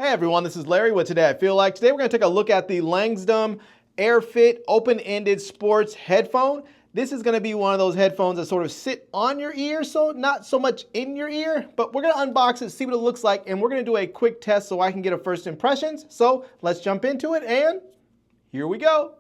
Hey everyone, this is Larry with Today I Feel Like. Today we're going to take a look at the Langsdom Airfit open-ended sports headphone. This is going to be one of those headphones that sort of sit on your ear, so not so much in your ear, but we're going to unbox it, see what it looks like, and we're going to do a quick test so I can get a first impressions. So let's jump into it, and here we go.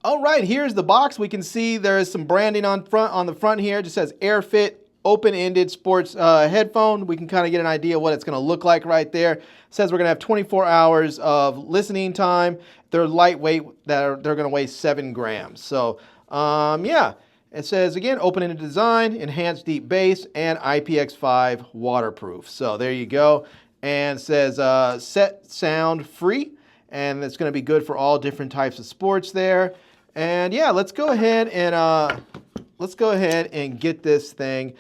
All right, here's the box. We can see there is some branding on the front here. It just says Airfit open-ended sports headphone. We can kind of get an idea what it's going to look like right there. It says we're going to have 24 hours of listening time. They're lightweight. They're going to weigh 7 grams. So yeah, it says again, open-ended design, enhanced deep bass, and IPX5 waterproof. So there you go. And it says set sound free, and it's going to be good for all different types of sports there. And yeah, let's go ahead and get this thing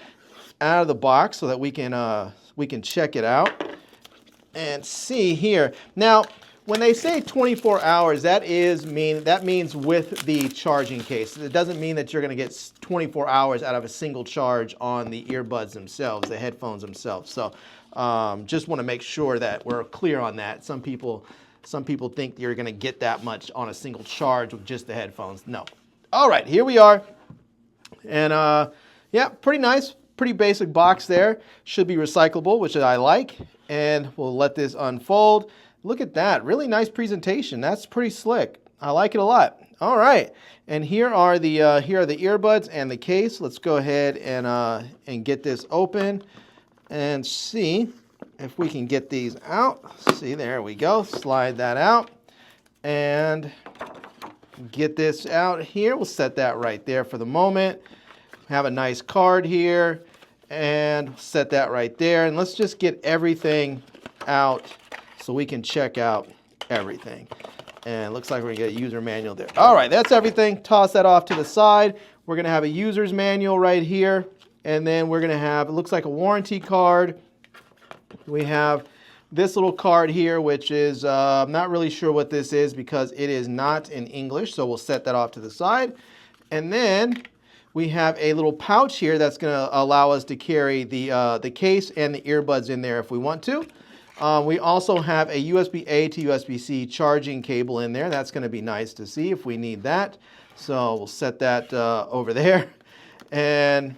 out of the box so that we can check it out and see here. Now, when they say 24 hours, that means with the charging case. It doesn't mean that you're going to get 24 hours out of a single charge on the earbuds themselves, the headphones themselves. So, just want to make sure that we're clear on that. Some people think you're going to get that much on a single charge with just the headphones. No. All right, here we are. And yeah, pretty nice, pretty basic box there. Should be recyclable, which I like. And we'll let this unfold. Look at that, really nice presentation. That's pretty slick. I like it a lot. All right, and here are the earbuds and the case. Let's go ahead and get this open and see if we can get these out. See, there we go. Slide that out and get this out here. We'll set that right there for the moment. Have a nice card here and set that right there. And let's just get everything out so we can check out everything. And it looks like we're gonna get a user manual there. All right, that's everything. Toss that off to the side. We're gonna have a user's manual right here. And then we're gonna have, it looks like a warranty card. We have this little card here, which is, I'm not really sure what this is because it is not in English. So we'll set that off to the side. And then we have a little pouch here that's going to allow us to carry the case and the earbuds in there if we want to. We also have a USB-A to USB-C charging cable in there. That's going to be nice to see if we need that. So we'll set that over there. And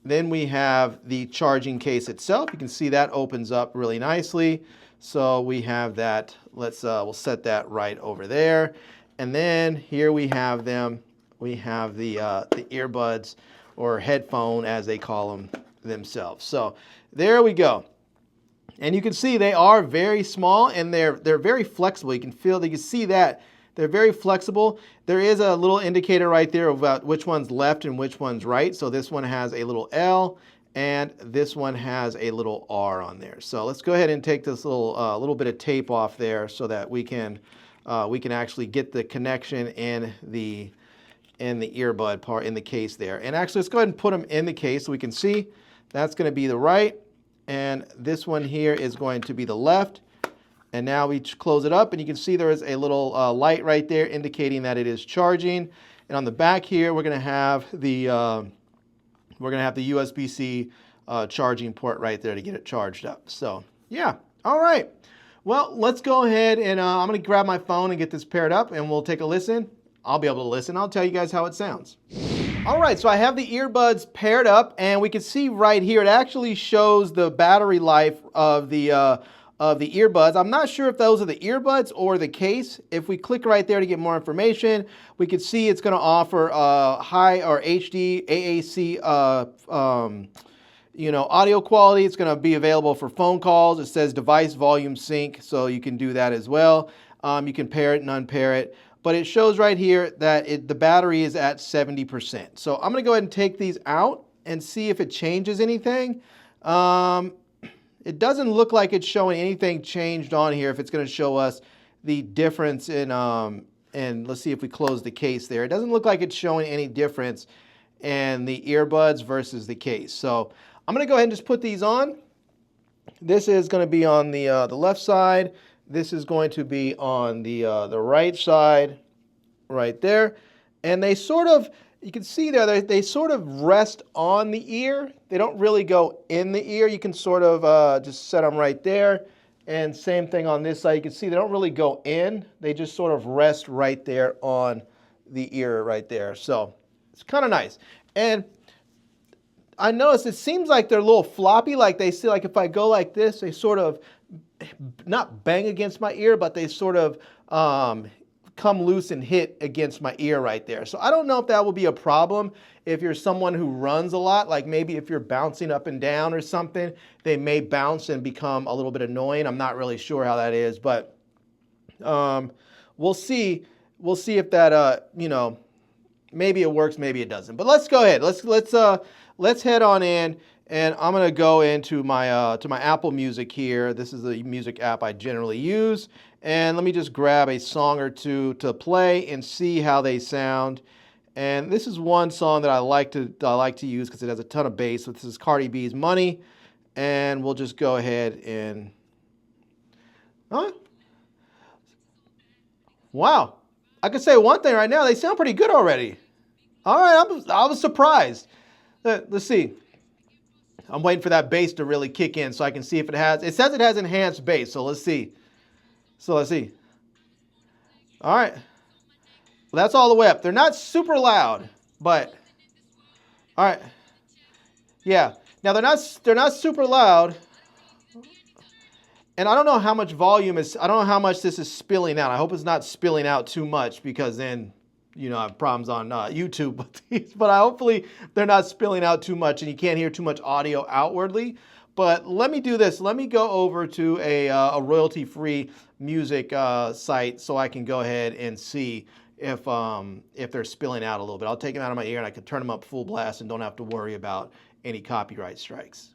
then we have the charging case itself. You can see that opens up really nicely. So we have that. We'll set that right over there. And then here we have them. We have the earbuds or headphone as they call them themselves. So there we go. And you can see they are very small and they're very flexible. You can see that they're very flexible. There is a little indicator right there about which one's left and which one's right. So this one has a little L and this one has a little R on there. So let's go ahead and take this little bit of tape off there so that we can actually get the connection in the earbud part in the case there. And actually, let's go ahead and put them in the case so we can see. That's going to be the right, and this one here is going to be the left. And now we close it up, and you can see there is a little light right there indicating that it is charging. And on the back here, we're going to have the USB-C charging port right there to get it charged up. So yeah, all right. Well, let's go ahead and I'm going to grab my phone and get this paired up, and we'll take a listen. I'll be able to listen. I'll tell you guys how it sounds. All right, so I have the earbuds paired up, and we can see right here, it actually shows the battery life of the earbuds. I'm not sure if those are the earbuds or the case. If we click right there to get more information, we can see it's going to offer high or HD AAC audio quality. It's going to be available for phone calls. It says device volume sync, so you can do that as well. You can pair it and unpair it. But it shows right here that the battery is at 70%. So I'm going to go ahead and take these out and see if it changes anything. It doesn't look like it's showing anything changed on here if it's going to show us the difference in, and let's see if we close the case there. It doesn't look like it's showing any difference in the earbuds versus the case. So I'm going to go ahead and just put these on. This is going to be on the left side. This is going to be on the right side right there. And they sort of, you can see there, they sort of rest on the ear. they don't really go in the ear. You can sort of just set them right there. And same thing on this side. You can see they don't really go in. They just sort of rest right there on the ear right there. So it's kind of nice. And I noticed it seems like they're a little floppy. Like they see, like if I go like this, they sort of not bang against my ear, but they sort of come loose and hit against my ear right there. So I don't know if that will be a problem if you're someone who runs a lot, like maybe if you're bouncing up and down or something, they may bounce and become a little bit annoying. I'm not really sure how that is, but we'll see. We'll see if that, you know, maybe it works, maybe it doesn't. But let's go ahead. Let's head on in, and I'm gonna go into my to my Apple Music here. This is the music app I generally use, and let me just grab a song or two to play and see how they sound. And this is one song that I like to use because it has a ton of bass. So this is Cardi B's "Money," and we'll just go ahead and. Wow, I can say one thing right now. They sound pretty good already. All right, I was surprised. Let's see. I'm waiting for that bass to really kick in so I can see if it has. It says it has enhanced bass, so let's see. Let's see. All right. Well, that's all the way up. They're not super loud, but all right. Yeah. Now they're not super loud. And I don't know how much volume is. I don't know how much this is spilling out. I hope it's not spilling out too much because then, you know, I have problems on YouTube with these. But hopefully they're not spilling out too much and you can't hear too much audio outwardly. But let me do this. Let me go over to a royalty-free music site so I can go ahead and see if they're spilling out a little bit. I'll take them out of my ear and I can turn them up full blast and don't have to worry about any copyright strikes.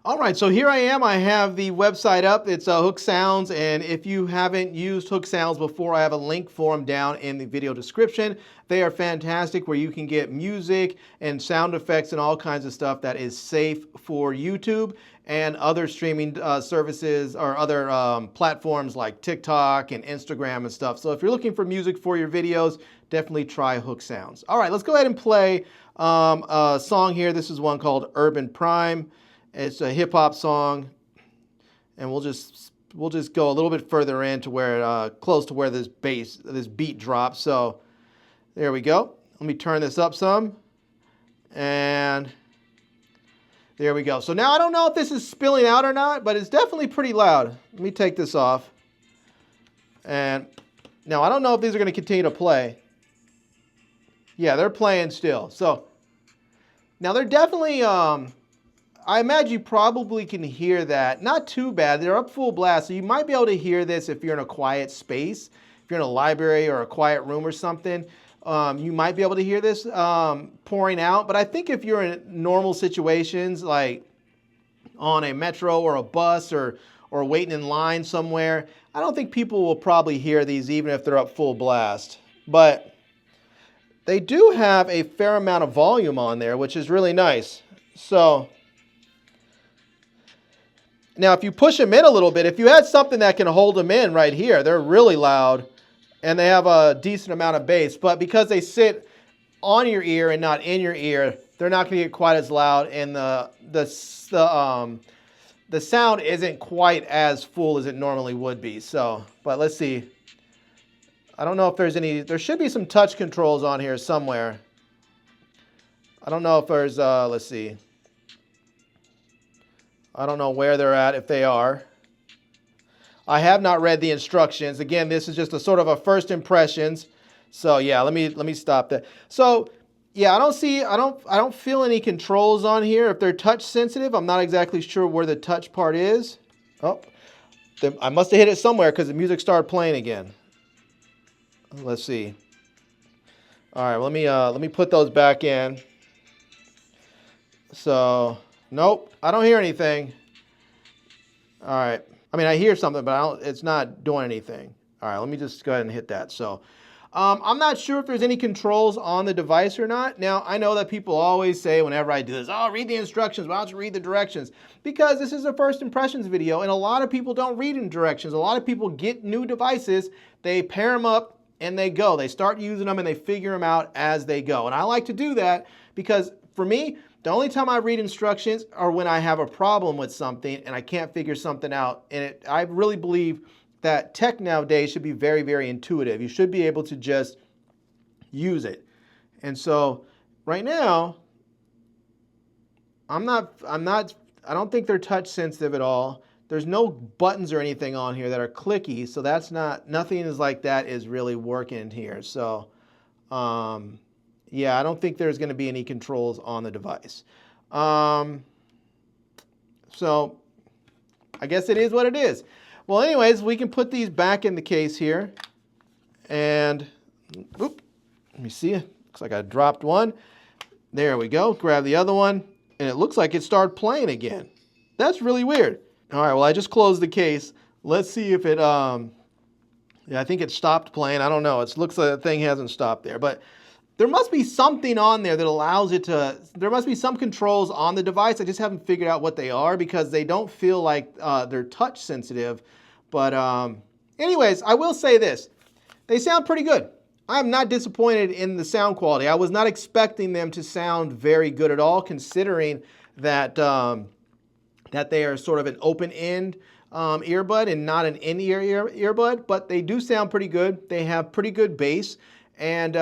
All right, so here I am. I have the website up. It's Hook Sounds, and if you haven't used Hook Sounds before, I have a link for them down in the video description. They are fantastic where you can get music and sound effects and all kinds of stuff that is safe for YouTube and other streaming services or other platforms like TikTok and Instagram and stuff. So if you're looking for music for your videos, definitely try Hook Sounds. All right, let's go ahead and play a song here. This is one called Urban Prime. It's a hip hop song, and we'll just go a little bit further in to where close to where this beat drops. So there we go. Let me turn this up some, and there we go. So now I don't know if this is spilling out or not, but it's definitely pretty loud. Let me take this off, and now I don't know if these are going to continue to play. Yeah, they're playing still. So now they're definitely. I imagine you probably can hear that. Not too bad. They're up full blast, so you might be able to hear this if you're in a quiet space. If you're in a library or a quiet room or something, you might be able to hear this pouring out. But I think if you're in normal situations, like on a metro or a bus or waiting in line somewhere, I don't think people will probably hear these even if they're up full blast. But they do have a fair amount of volume on there, which is really nice. So now, if you push them in a little bit, if you had something that can hold them in right here, they're really loud and they have a decent amount of bass. But because they sit on your ear and not in your ear, they're not going to get quite as loud, and the sound isn't quite as full as it normally would be. So, but let's see. I don't know if there's any. There should be some touch controls on here somewhere. I don't know if there's. Let's see. I don't know where they're at, if they are. I have not read the instructions. Again, this is just a sort of a first impressions. So yeah, let me stop that. So yeah, I don't feel any controls on here. If they're touch sensitive, I'm not exactly sure where the touch part is. Oh, I must have hit it somewhere because the music started playing again. Let's see. All right, let me put those back in. So. Nope, I don't hear anything. All right. I mean, I hear something, but it's not doing anything. All right, let me just go ahead and hit that. So I'm not sure if there's any controls on the device or not. Now, I know that people always say whenever I do this, oh, read the instructions. Why don't you read the directions? Because this is a first impressions video, and a lot of people don't read in directions. A lot of people get new devices, they pair them up, and they go. They start using them, and they figure them out as they go. And I like to do that because, for me, The only time I read instructions are when I have a problem with something and I can't figure something out. And I really believe that tech nowadays should be very, very intuitive. You should be able to just use it. And so right now, I don't think they're touch sensitive at all. There's no buttons or anything on here that are clicky, so nothing is like that is really working here. So, yeah, I don't think there's going to be any controls on the device. So, I guess it is what it is. Well, anyways, we can put these back in the case here. And, oop, let me see. Looks like I dropped one. There we go. Grab the other one. And it looks like it started playing again. That's really weird. All right, well, I just closed the case. Let's see if it, yeah, I think it stopped playing. I don't know. It looks like the thing hasn't stopped there. But there must be something on there that allows it to, there must be some controls on the device. I just haven't figured out what they are because they don't feel like they're touch sensitive. But anyways, I will say this. They sound pretty good. I'm not disappointed in the sound quality. I was not expecting them to sound very good at all, considering that that they are sort of an open-end earbud and not an in-ear earbud, but they do sound pretty good. They have pretty good bass, and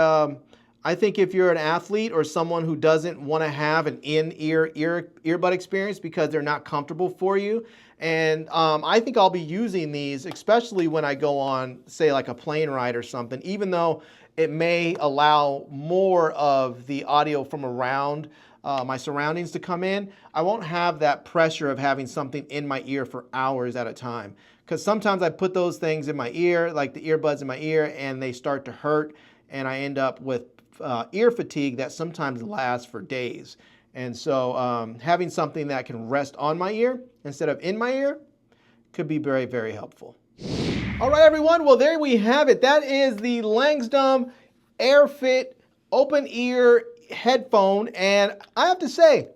I think if you're an athlete or someone who doesn't want to have an in-ear earbud experience because they're not comfortable for you, and I think I'll be using these, especially when I go on, say, like a plane ride or something, even though it may allow more of the audio from around my surroundings to come in. I won't have that pressure of having something in my ear for hours at a time. Because sometimes I put those things in my ear, like the earbuds in my ear, and they start to hurt, and I end up with ear fatigue that sometimes lasts for days. And so having something that can rest on my ear instead of in my ear could be very, very helpful. All right, everyone. Well, there we have it. That is the Langsdom Airfit open ear headphone. And I have to say,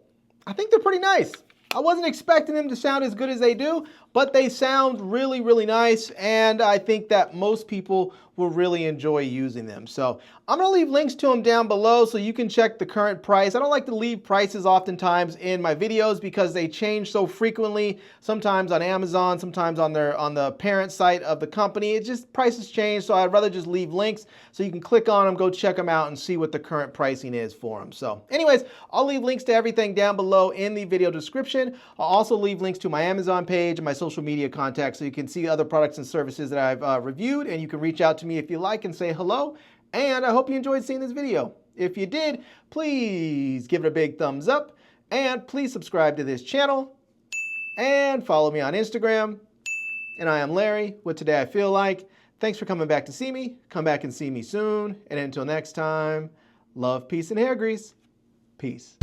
I think they're pretty nice. I wasn't expecting them to sound as good as they do, but they sound really, really nice. And I think that most people will really enjoy using them. So I'm going to leave links to them down below so you can check the current price. I don't like to leave prices oftentimes in my videos because they change so frequently, sometimes on Amazon, sometimes on the parent site of the company. It just, prices change, so I'd rather just leave links so you can click on them, go check them out, and see what the current pricing is for them. So anyways, I'll leave links to everything down below in the video description. I'll also leave links to my Amazon page and my social media contacts so you can see other products and services that I've reviewed, and you can reach out to me if you like and say hello. And I hope you enjoyed seeing this video. If you did, please give it a big thumbs up, and please subscribe to this channel and follow me on Instagram. And I am Larry with Today I Feel Like. Thanks for coming back to see me. Come back and see me soon. And until next time, love, peace, and hair grease. Peace.